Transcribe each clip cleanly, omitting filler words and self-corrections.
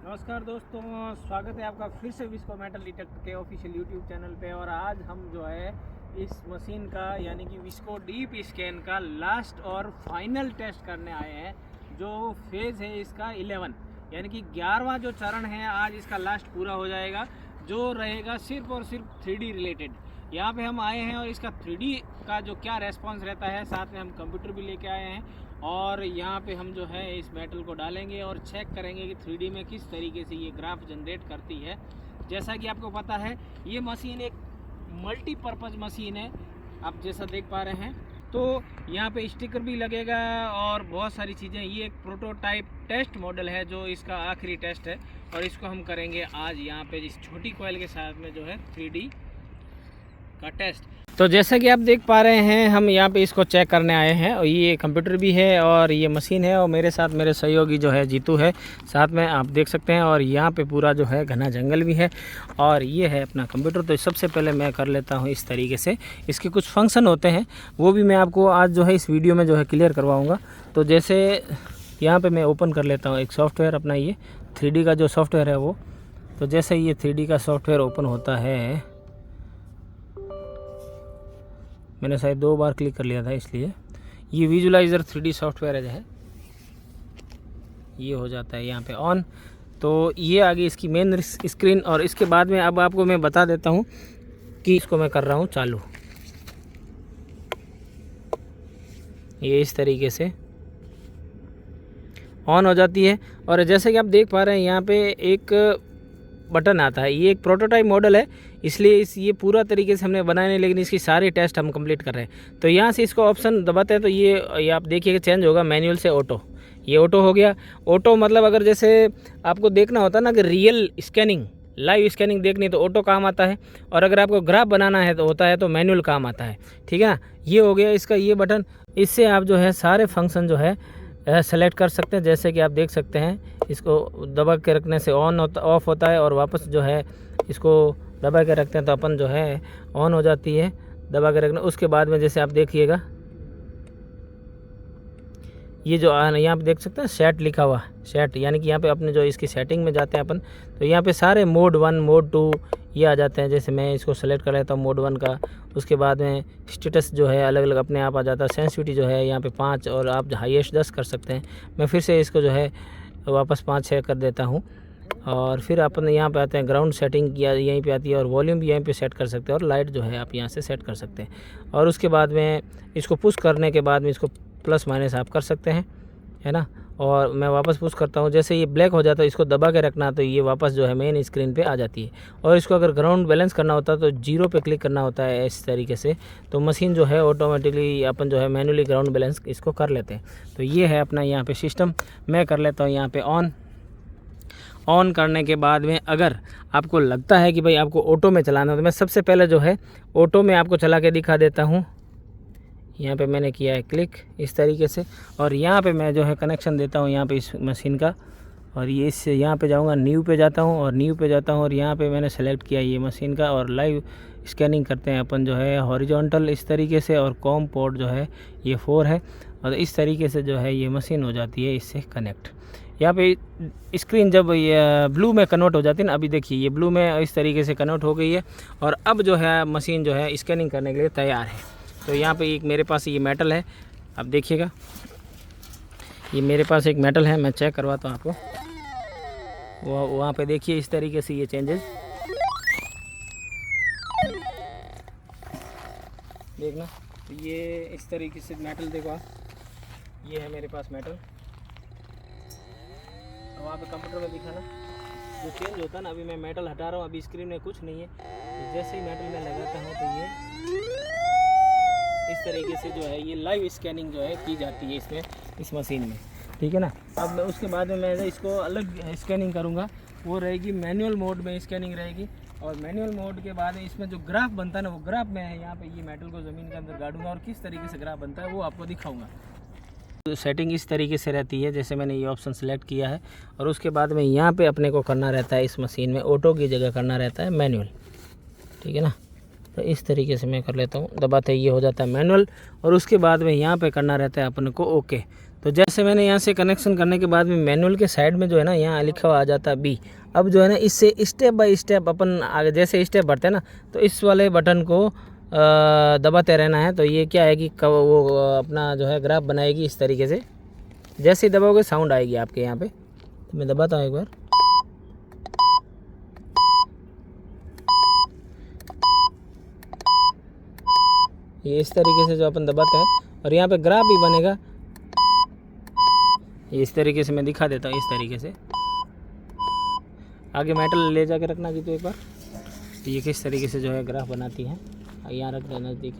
नमस्कार दोस्तों, स्वागत है आपका फिर से विस्को मेटल डिटेक्टर के ऑफिशियल यूट्यूब चैनल पे। और आज हम जो है इस मशीन का यानी कि विस्को डीप स्कैन का लास्ट और फाइनल टेस्ट करने आए हैं। जो फेज़ है इसका 11 यानी कि 11वां जो चरण है, आज इसका लास्ट पूरा हो जाएगा, जो रहेगा सिर्फ और सिर्फ 3D रिलेटेड। यहाँ पे हम आए हैं और इसका 3D का जो क्या रेस्पॉन्स रहता है, साथ में हम कंप्यूटर भी लेके आए हैं और यहाँ पे हम जो है इस मेटल को डालेंगे और चेक करेंगे कि 3D में किस तरीके से ये ग्राफ जनरेट करती है। जैसा कि आपको पता है, ये मशीन एक मल्टीपर्पज़ मशीन है, आप जैसा देख पा रहे हैं। तो यहाँ पे स्टिकर भी लगेगा और बहुत सारी चीज़ें। ये एक प्रोटोटाइप टेस्ट मॉडल है जो इसका आखिरी टेस्ट है और इसको हम करेंगे आज यहाँ पे इस छोटी कॉइल के साथ में जो है 3D का टेस्ट। तो जैसा कि आप देख पा रहे हैं, हम यहाँ पे इसको चेक करने आए हैं और ये कंप्यूटर भी है और ये मशीन है और मेरे साथ मेरे सहयोगी जो है जीतू है साथ में, आप देख सकते हैं। और यहाँ पे पूरा जो है घना जंगल भी है और ये है अपना कंप्यूटर। तो सबसे पहले मैं कर लेता हूँ इस तरीके से, इसके कुछ फंक्शन होते हैं वो भी मैं आपको आज जो है इस वीडियो में जो है क्लियर करवाऊँगा। तो जैसे यहाँ पर मैं ओपन कर लेता हूँ एक सॉफ्टवेयर अपना, ये 3D का जो सॉफ्टवेयर है वो। तो जैसे ये 3D का सॉफ्टवेयर ओपन होता है, मैंने शायद 2 बार क्लिक कर लिया था इसलिए ये विजुलाइज़र 3D सॉफ्टवेयर है, ये हो जाता है यहाँ पे ऑन। तो ये आगे इसकी मेन स्क्रीन। और इसके बाद में अब आपको मैं बता देता हूँ कि इसको मैं कर रहा हूँ चालू। ये इस तरीके से ऑन हो जाती है। और जैसे कि आप देख पा रहे हैं यहाँ पे एक बटन आता है। ये एक प्रोटोटाइप मॉडल है इसलिए ये पूरा तरीके से हमने बनाया नहीं, लेकिन इसकी सारी टेस्ट हम कंप्लीट कर रहे हैं। तो यहाँ से इसको ऑप्शन दबाते हैं तो ये आप देखिए चेंज होगा मैनुअल से ऑटो। ये ऑटो हो गया। ऑटो मतलब अगर जैसे आपको देखना होता है ना कि रियल स्कैनिंग, लाइव स्कैनिंग देखनी तो ऑटो काम आता है, और अगर आपको ग्राफ बनाना है तो होता है तो मैनुअल काम आता है। ठीक है ना, ये हो गया इसका ये बटन। इससे आप जो है सारे फंक्शन जो है सेलेक्ट कर सकते हैं। जैसे कि आप देख सकते हैं, इसको दबा के रखने से ऑन होता ऑफ होता है, और वापस जो है इसको दबा के रखते हैं तो अपन जो है ऑन हो जाती है दबा के रखना। उसके बाद में जैसे आप देखिएगा ये जो यहाँ पे देख सकते हैं सेट लिखा हुआ, सेट यानी कि यहाँ पे अपने जो इसकी सेटिंग में जाते हैं अपन, तो यहाँ पे सारे मोड 1 मोड 2 ये आ जाते हैं। जैसे मैं इसको सेलेक्ट कर लेता हूँ मोड 1 का। उसके बाद में स्टेटस जो है अलग अलग अपने आप आ जाता है। सेंसिटिविटी जो है यहाँ पे 5 और आप हाईएस्ट 10 कर सकते हैं। मैं फिर से इसको जो है वापस 5-6 कर देता हूँ। और फिर अपन यहाँ पे आते हैं ग्राउंड सेटिंग, या यहीं पे आती है, और वॉल्यूम भी यहीं पे सेट कर सकते हैं, और लाइट जो है आप यहाँ से सेट कर सकते हैं। और उसके बाद में इसको पुश करने के बाद में इसको प्लस माइनस आप कर सकते हैं, है ना। और मैं वापस पुश करता हूँ, जैसे ये ब्लैक हो जाता है इसको दबा के रखना, तो ये वापस जो है मेन स्क्रीन पे आ जाती है। और इसको अगर ग्राउंड बैलेंस करना होता है तो 0 पे क्लिक करना होता है इस तरीके से, तो मशीन जो है ऑटोमेटिकली अपन जो है मैनुअली ग्राउंड बैलेंस इसको कर लेते हैं। तो ये है अपना यहाँ पे सिस्टम। मैं कर लेता हूँ यहाँ पे ऑन करने के बाद में अगर आपको लगता है कि भाई आपको ऑटो में चलाना है, तो मैं सबसे पहले जो है ऑटो में आपको चला के दिखा देता हूँ। यहाँ पे मैंने किया है क्लिक इस तरीके से, और यहाँ पे मैं जो है कनेक्शन देता हूँ यहाँ पे इस मशीन का, और ये इससे यहाँ पे जाऊँगा, न्यू पे जाता हूँ और न्यू पे जाता हूँ, और यहाँ पे मैंने सेलेक्ट किया ये मशीन का। और लाइव स्कैनिंग करते हैं अपन जो है हॉरिजॉन्टल इस तरीके से, और कॉम पोर्ट जो है ये 4 है, और इस तरीके से जो है ये मशीन हो जाती है इससे कनेक्ट। यहाँ पे स्क्रीन जब ये ब्लू में कन्वर्ट हो जाती है ना, अभी देखिए ये ब्लू में इस तरीके से कन्वर्ट हो गई है, और अब जो है मशीन जो है स्कैनिंग करने के लिए तैयार है। तो यहाँ पे एक मेरे पास ये मेटल है, आप देखिएगा ये मेरे पास एक मेटल है, मैं चेक करवाता हूँ आपको। वहाँ पे देखिए इस तरीके से ये चेंजेस देखना। तो ये इस तरीके से मेटल देखो आप, ये है मेरे पास मेटल। वहाँ पे कंप्यूटर में दिखाना जो चेंज होता है ना, अभी मैं मेटल हटा रहा हूँ, अभी स्क्रीन में कुछ नहीं है। तो जैसे ही मेटल में लगाता हूँ तो ये इस तरीके से जो है ये लाइव स्कैनिंग जो है की जाती है इसमें, इस मशीन में। ठीक है ना। अब मैं उसके बाद में मैं इसको अलग स्कैनिंग करूँगा, वो रहेगी मैनुअल मोड में स्कैनिंग रहेगी। और मैनुअल मोड के बाद इसमें जो ग्राफ बनता है ना, वो ग्राफ मैं यहाँ पे ये मेटल को ज़मीन के अंदर गाड़ूंगा और किस तरीके से ग्राफ बनता है वो आपको दिखाऊंगा। तो सेटिंग इस तरीके से रहती है, जैसे मैंने ये ऑप्शन सेलेक्ट किया है, और उसके बाद में यहाँ पे अपने को करना रहता है इस मशीन में ऑटो की जगह करना रहता है मैनुअल। ठीक है ना। तो इस तरीके से मैं कर लेता हूँ, दबाते ये हो जाता है मैनुअल, और उसके बाद में यहाँ पे करना रहता है अपन को ओके। तो जैसे मैंने यहाँ से कनेक्शन करने के बाद में मैनुअल के साइड में जो है ना यहाँ लिखा हुआ आ जाता है बी। अब जो है ना इससे स्टेप बाय स्टेप अपन आगे जैसे स्टेप बढ़ते हैं ना तो इस वाले बटन को दबाते रहना है। तो ये क्या है कि वो अपना जो है ग्राफ बनाएगी इस तरीके से। जैसे ही दबाओगे साउंड आएगी आपके यहाँ पे। तो मैं दबाता हूँ एक बार। ये इस तरीके से जो अपन दबाते हैं और यहाँ पे ग्राफ भी बनेगा। ये इस तरीके से मैं दिखा देता हूँ, इस तरीके से। आगे मेटल ले जाके रखना जी तो एक बार। तो ये किस तरीके से जो है ग्राफ बनाती है। यहाँ रख देना नज़दीक।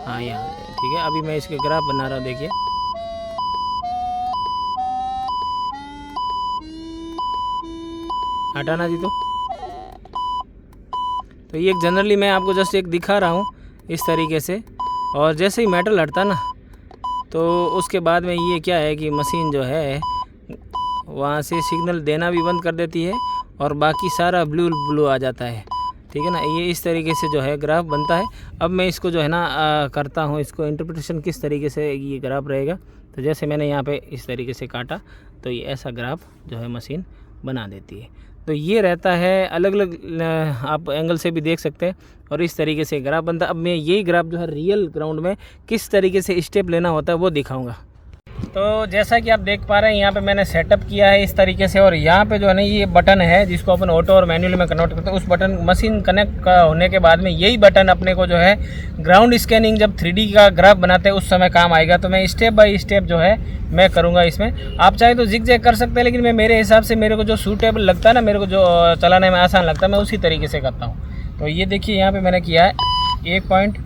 हाँ यहाँ ठीक है। अभी मैं इसके ग्राफ बना रहा हूँ, देखिए। हटाना जी तो ये जनरली मैं आपको जस्ट एक दिखा रहा हूँ इस तरीके से। और जैसे ही मेटल हटता ना तो उसके बाद में ये क्या है कि मशीन जो है वहाँ से सिग्नल देना भी बंद कर देती है और बाकी सारा ब्लू आ जाता है, ठीक है ना। ये इस तरीके से जो है ग्राफ बनता है। अब मैं इसको जो है ना करता हूँ, इसको इंटरप्रिटेशन किस तरीके से ये ग्राफ रहेगा। तो जैसे मैंने यहाँ पे इस तरीके से काटा तो ये ऐसा ग्राफ जो है मशीन बना देती है। तो ये रहता है, अलग अलग आप एंगल से भी देख सकते हैं और इस तरीके से ग्राफ बनता है। अब मैं यही ग्राफ जो है रियल ग्राउंड में किस तरीके से स्टेप लेना होता है वो दिखाऊंगा। तो जैसा कि आप देख पा रहे हैं यहाँ पे मैंने सेटअप किया है इस तरीके से। और यहाँ पे जो है ना ये बटन है जिसको अपन ऑटो और मैनुअल में कन्वर्ट करते हैं। उस बटन मशीन कनेक्ट होने के बाद में यही बटन अपने को जो है ग्राउंड स्कैनिंग जब 3D का ग्राफ बनाते हैं उस समय काम आएगा। तो मैं स्टेप बाय स्टेप जो है मैं करूँगा इसमें। आप चाहे तो जिग जैग कर सकते हैं, लेकिन मैं मेरे हिसाब से मेरे को जो सूटेबल लगता है ना, मेरे को जो चलाने में आसान लगता है, मैं उसी तरीके से करता हूँ। तो ये देखिए यहाँ पर मैंने किया है 1 पॉइंट,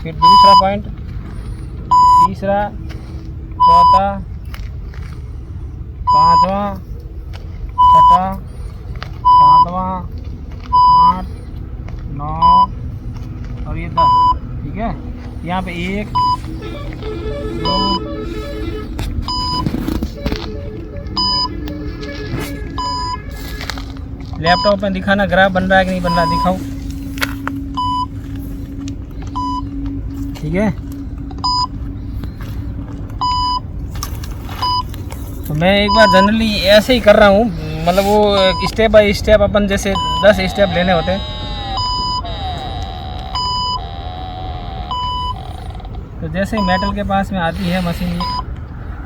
फिर दूसरा पॉइंट, तीसरा, चौथा, पाँचवा, छठा, सातवां, 8, 9 और ये 10, ठीक है। यहाँ पे 1, 2, लैपटॉप में दिखाना ग्राफ बन रहा है कि नहीं बन रहा, दिखाओ, ठीक है। तो मैं एक बार जनरली ऐसे ही कर रहा हूँ, मतलब वो स्टेप बाय स्टेप अपन जैसे 10 स्टेप लेने होते हैं। तो जैसे ही मेटल के पास में आती है मशीन,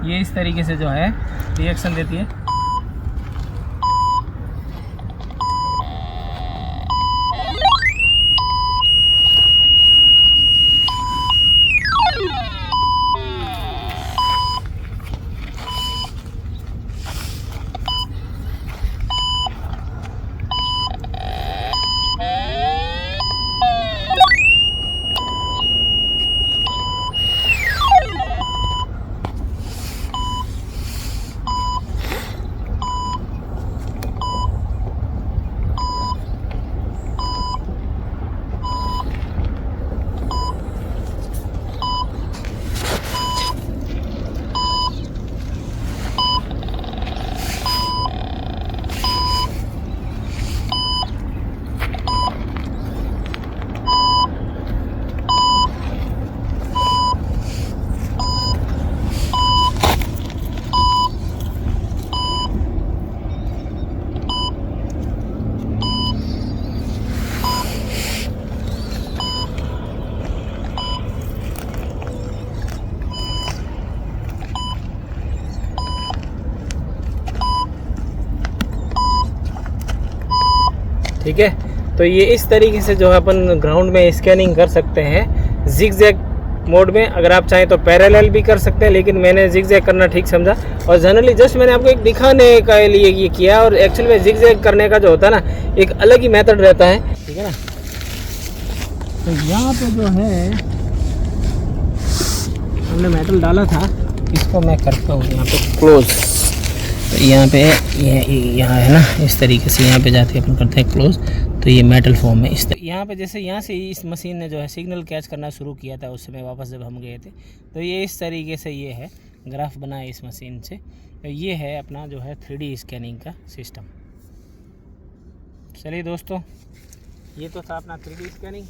ये इस तरीके से जो है रिएक्शन देती है। ठीक है। तो ये इस तरीके से जो है अपन ग्राउंड में स्कैनिंग कर सकते हैं जिग जैग मोड में। अगर आप चाहें तो पैरेलल भी कर सकते हैं, लेकिन मैंने जिग जैग करना ठीक समझा। और जनरली जस्ट मैंने आपको एक दिखाने के लिए ये किया। और एक्चुअल में जिग जैग करने का जो होता है ना, एक अलग ही मेथड रहता है, ठीक है ना। तो यहाँ पे जो है हमने मेटल डाला था, इसको मैं करता हूँ यहाँ पे क्लोज। तो यहाँ पे यहाँ है ना, इस तरीके से यहाँ पे जाके अपन करते हैं क्लोज। तो ये मेटल फॉर्म में इस यहाँ पे जैसे यहाँ से इस मशीन ने जो है सिग्नल कैच करना शुरू किया था उस समय वापस जब हम गए थे। तो ये इस तरीके से ये है ग्राफ बना है इस मशीन से। तो ये है अपना जो है 3D स्कैनिंग का सिस्टम। चलिए दोस्तों, ये तो था अपना 3D स्कैनिंग।